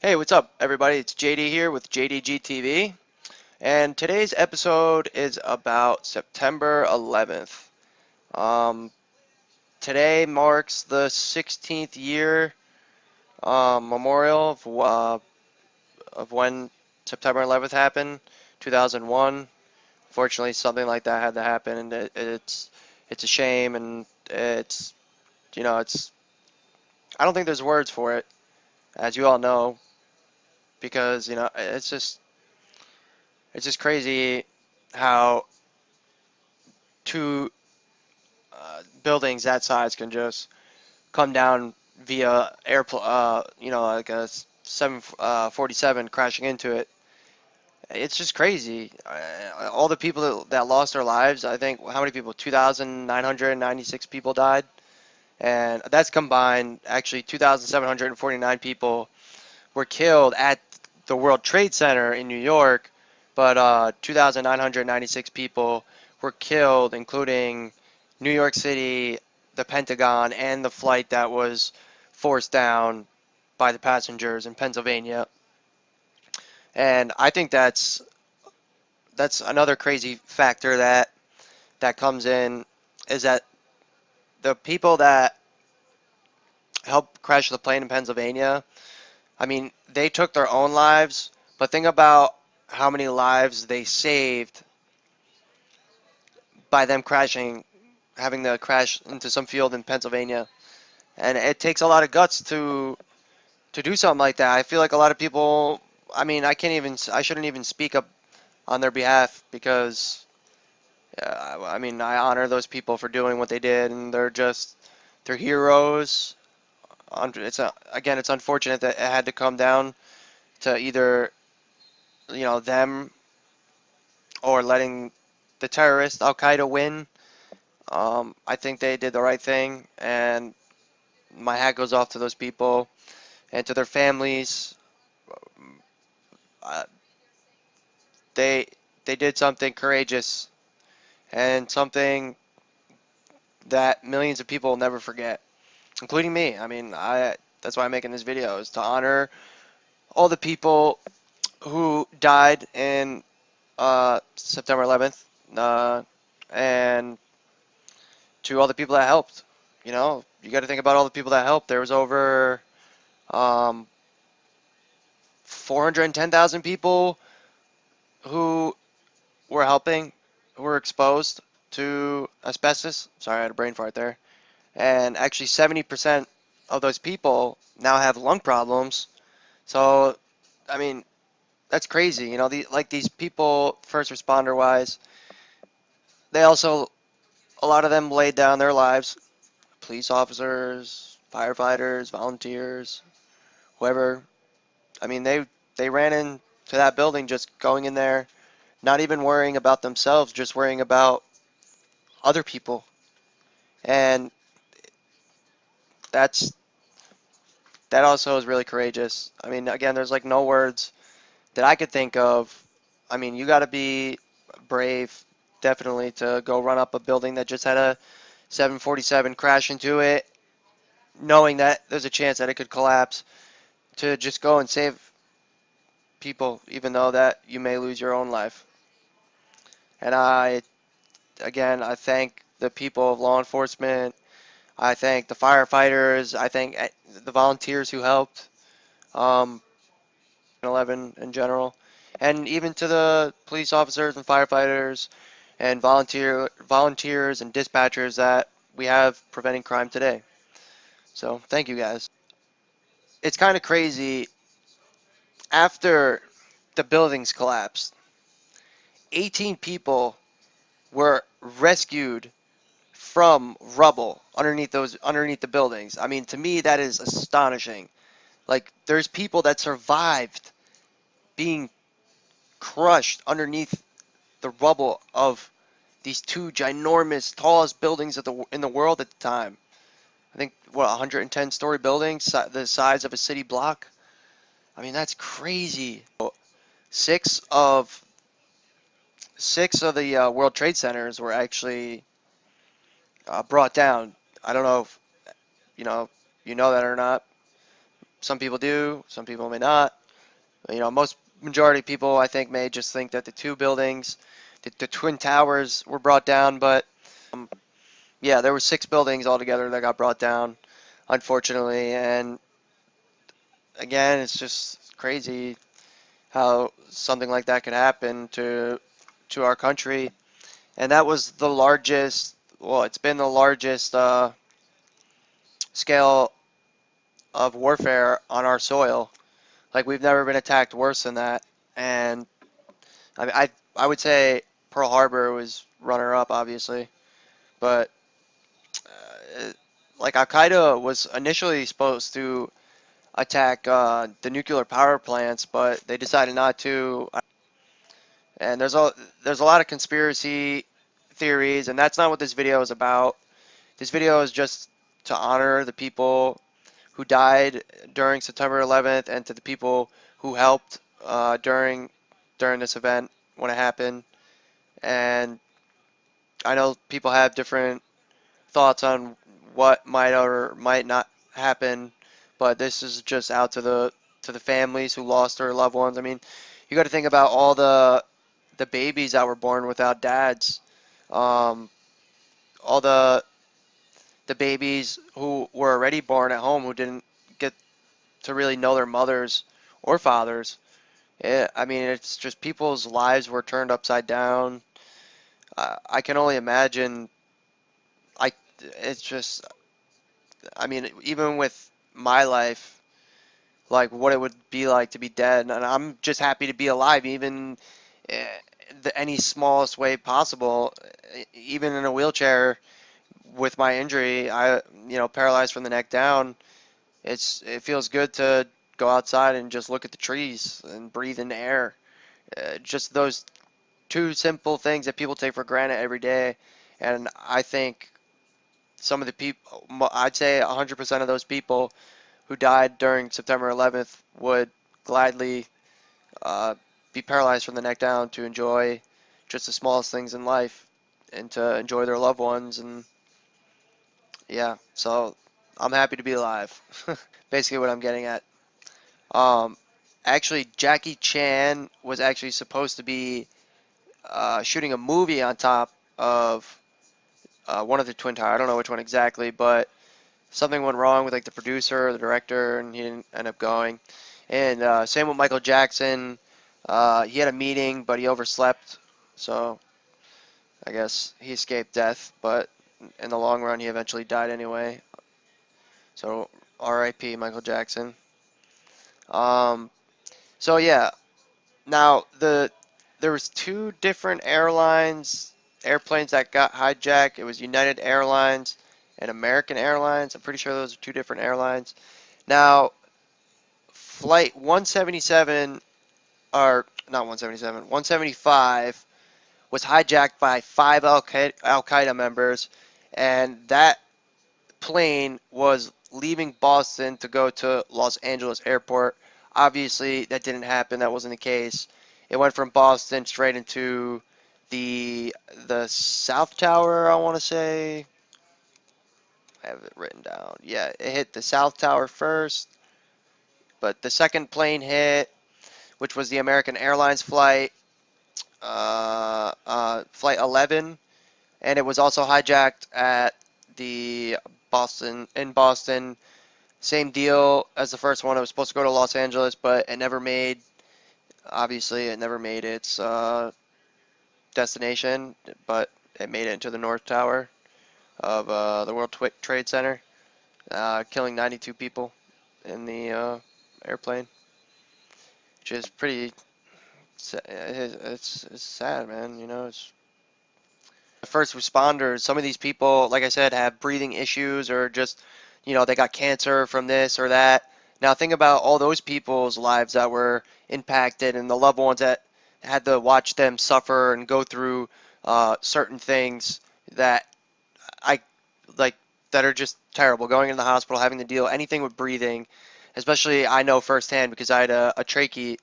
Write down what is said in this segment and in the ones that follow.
Hey, what's up, everybody? It's JD here with JDGTV, and today's episode is about September 11th. Um, Today marks the 16th year memorial of when September 11th happened, 2001. Fortunately, something like that had to happen, and it's a shame, and it's I don't think there's words for it, as you all know, because it's just crazy how two buildings that size can just come down via like a 747 crashing into it. It's just crazy. All the people that lost their lives, I think, how many people? 2,996 people died. And that's combined, actually, 2,749 people were killed at the World Trade Center in New York, but 2,996 people were killed, including New York City, the Pentagon, and the flight that was forced down by the passengers in Pennsylvania. And I think that's another crazy factor that comes in is that the people that helped crash the plane in Pennsylvania, I mean, they took their own lives, but think about how many lives they saved by them crashing, having to crash into some field in Pennsylvania. And it takes a lot of guts to do something like that. I feel like a lot of people. I mean, I shouldn't even speak up on their behalf because, I mean, I honor those people for doing what they did, and they're heroes. Again, it's unfortunate that it had to come down to either them or letting the terrorist Al Qaeda win. I think they did the right thing, and my hat goes off to those people and to their families. Uh, they they did something courageous and something that millions of people will never forget, including me. I mean, I that's why I'm making this video, is to honor all the people who died in September 11th, and to all the people that helped. You got to think about all the people that helped. There was over um, 410,000 people who were helping, who were exposed to asbestos. Sorry, I had a brain fart there. And actually, 70% of those people now have lung problems. So, I mean, that's crazy. Like these people, first responder wise, they also, a lot of them laid down their lives. Police officers, firefighters, volunteers, whoever. I mean, they ran into that building just going in there, not even worrying about themselves, just worrying about other people. And that's that also is really courageous. I mean, again, there's like no words that I could think of. I mean, you got to be brave, definitely, to go run up a building that just had a 747 crash into it, knowing that there's a chance that it could collapse, to just go and save people, even though that you may lose your own life. And I thank the people of law enforcement. I thank the firefighters. I thank the volunteers who helped. 11 in general, and even to the police officers and firefighters and volunteers and dispatchers that we have preventing crime today. So thank you guys. It's kind of crazy. After the buildings collapsed, 18 people were rescued from rubble underneath the buildings. I mean, to me that is astonishing. Like, there's people that survived being crushed underneath the rubble of these two ginormous, tallest buildings in the world at the time. I think, what, 110-story buildings, the size of a city block. I mean, that's crazy. Six of six of the World Trade Centers were actually brought down. I don't know if you know that or not. Some people do, some people may not. Most majority of people I think may just think that the two buildings, the twin towers were brought down, but yeah, there were 6 buildings altogether that got brought down, unfortunately, and again, it's just crazy how something like that could happen to our country. And that was the largest, well, it's been the largest scale of warfare on our soil. Like we've never been attacked worse than that. And I would say Pearl Harbor was runner up, obviously, but like Al Qaeda was initially supposed to attack the nuclear power plants, but they decided not to. And there's a lot of conspiracy theories, and that's not what this video is about. This video is just to honor the people who died during September 11th and to the people who helped during this event when it happened. And I know people have different thoughts on what might or might not happen, but this is just out to the families who lost their loved ones. I mean, you got to think about all the babies that were born without dads, um, all the babies who were already born at home who didn't get to really know their mothers or fathers. I mean, it's just people's lives were turned upside down. I can only imagine. I it's just. I mean, even with my life, like what it would be like to be dead, and I'm just happy to be alive, even eh, any smallest way possible, even in a wheelchair with my injury, paralyzed from the neck down. It feels good to go outside and just look at the trees and breathe in the air. Just those two simple things that people take for granted every day, and I think some of the people, I'd say 100% of those people who died during September 11th would gladly uh, be paralyzed from the neck down to enjoy just the smallest things in life and to enjoy their loved ones. And yeah, so I'm happy to be alive. Basically, what I'm getting at. Um, Actually, Jackie Chan was actually supposed to be shooting a movie on top of one of the Twin Towers. I don't know which one exactly, but something went wrong with like the producer or the director, and he didn't end up going. And same with Michael Jackson. He had a meeting, but he overslept, so I guess he escaped death. But in the long run, he eventually died anyway. So R.I.P. Michael Jackson. Um, so yeah, now there was 2 different airplanes that got hijacked. It was United Airlines and American Airlines. I'm pretty sure those are 2 different airlines. Now, flight 177, or not 177, 175 was hijacked by 5 Al Qaeda members, and that plane was leaving Boston to go to Los Angeles Airport. Obviously, that didn't happen. That wasn't the case. It went from Boston straight into the South Tower, I want to say. I have it written down. Yeah, it hit the South Tower first, but the second plane hit, which was the American Airlines flight, flight 11, and it was also hijacked at the Boston. Same deal as the first one. It was supposed to go to Los Angeles, but it never made. Obviously, it never made its destination, but it made it into the North Tower of the World Trade Center, killing 92 people in the airplane, which is pretty. It's sad, man. It's first responders. Some of these people, like I said, have breathing issues or just, they got cancer from this or that. Now think about all those people's lives that were impacted and the loved ones that had to watch them suffer and go through certain things that I like that are just terrible. Going in the hospital, having to deal anything with breathing, especially I know firsthand because I had a trachea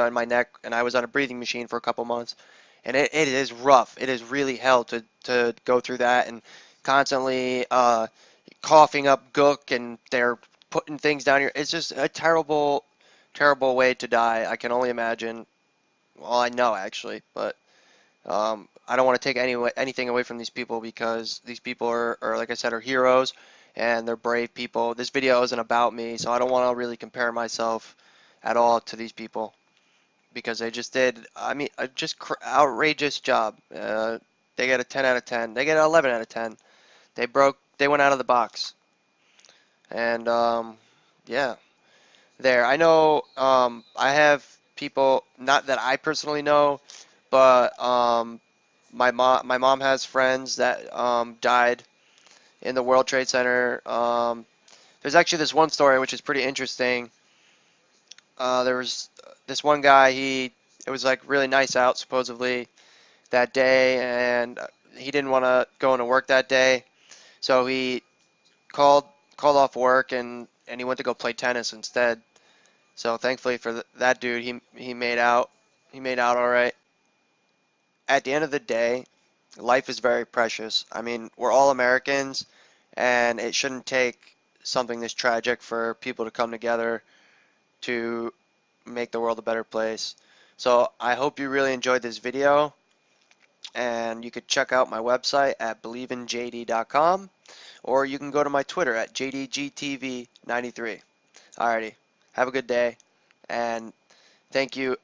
in my neck, and I was on a breathing machine for a couple months, and it is rough. It is really hell to go through that and constantly coughing up gook, and they're putting things down here. It's just a terrible, terrible way to die. I can only imagine. Well, I know actually, but I don't want to take anything away from these people because these people are, like I said, are heroes and they're brave people. This video isn't about me, so I don't want to really compare myself at all to these people because they just did, I mean, a just outrageous job. They get a 10 out of 10. They get an 11 out of 10. They went out of the box. And yeah, there. I know I have people, not that I personally know, but my mom has friends that died in the World Trade Center. There's actually this one story which is pretty interesting. There was this one guy. It was like really nice out supposedly that day, and he didn't want to go into work that day, so he called called off work and he went to go play tennis instead. So thankfully for that dude, he made out. He made out all right. At the end of the day, life is very precious. I mean, we're all Americans, and it shouldn't take something this tragic for people to come together to make the world a better place. So I hope you really enjoyed this video, and you could check out my website at believeинjd.com, or you can go to my Twitter at JDGTV93. Alrighty, have a good day, and thank you.